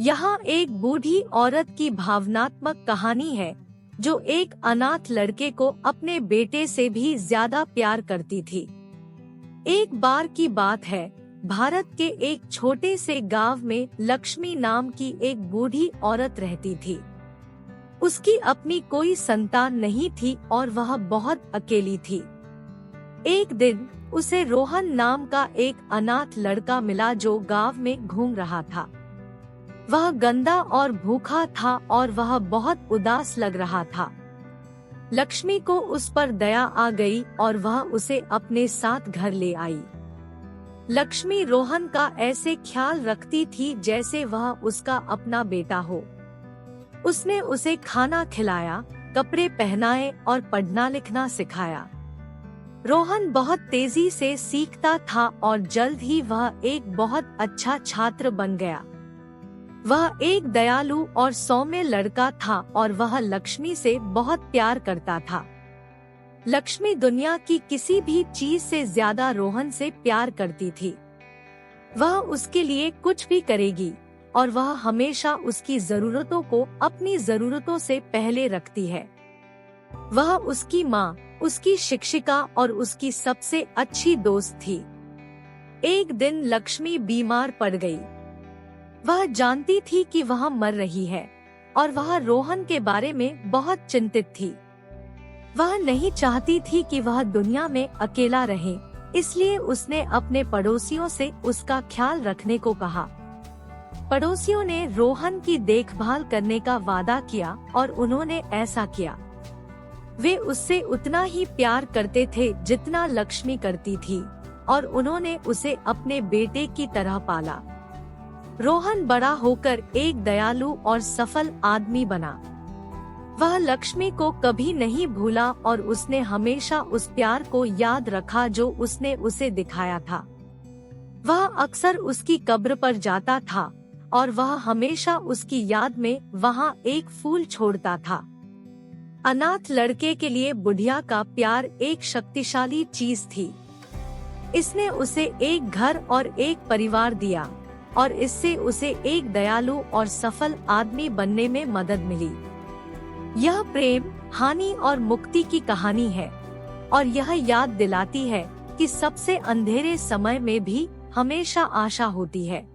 यहाँ एक बूढ़ी औरत की भावनात्मक कहानी है जो एक अनाथ लड़के को अपने बेटे से भी ज्यादा प्यार करती थी। एक बार की बात है, भारत के एक छोटे से गांव में लक्ष्मी नाम की एक बूढ़ी औरत रहती थी। उसकी अपनी कोई संतान नहीं थी और वह बहुत अकेली थी। एक दिन उसे रोहन नाम का एक अनाथ लड़का मिला जो गांव में घूम रहा था। वह गंदा और भूखा था और वह बहुत उदास लग रहा था। लक्ष्मी को उस पर दया आ गई और वह उसे अपने साथ घर ले आई। लक्ष्मी रोहन का ऐसे ख्याल रखती थी जैसे वह उसका अपना बेटा हो। उसने उसे खाना खिलाया, कपड़े पहनाए और पढ़ना लिखना सिखाया। रोहन बहुत तेजी से सीखता था और जल्द ही वह एक बहुत अच्छा छात्र बन गया। वह एक दयालु और सौम्य लड़का था और वह लक्ष्मी से बहुत प्यार करता था। लक्ष्मी दुनिया की किसी भी चीज से ज्यादा रोहन से प्यार करती थी। वह उसके लिए कुछ भी करेगी और वह हमेशा उसकी जरूरतों को अपनी जरूरतों से पहले रखती है। वह उसकी माँ, उसकी शिक्षिका और उसकी सबसे अच्छी दोस्त थी। एक दिन लक्ष्मी बीमार पड़ गई। वह जानती थी कि वह मर रही है और वह रोहन के बारे में बहुत चिंतित थी। वह नहीं चाहती थी कि वह दुनिया में अकेला रहे, इसलिए उसने अपने पड़ोसियों से उसका ख्याल रखने को कहा। पड़ोसियों ने रोहन की देखभाल करने का वादा किया और उन्होंने ऐसा किया। वे उससे उतना ही प्यार करते थे जितना लक्ष्मी करती थी और उन्होंने उसे अपने बेटे की तरह पाला। रोहन बड़ा होकर एक दयालु और सफल आदमी बना। वह लक्ष्मी को कभी नहीं भूला और उसने हमेशा उस प्यार को याद रखा जो उसने उसे दिखाया था। वह अक्सर उसकी कब्र पर जाता था और वह हमेशा उसकी याद में वहाँ एक फूल छोड़ता था। अनाथ लड़के के लिए बुढ़िया का प्यार एक शक्तिशाली चीज थी। इसने उसे एक घर और एक परिवार दिया और इससे उसे एक दयालु और सफल आदमी बनने में मदद मिली। यह प्रेम, हानि और मुक्ति की कहानी है और यह याद दिलाती है कि सबसे अंधेरे समय में भी हमेशा आशा होती है।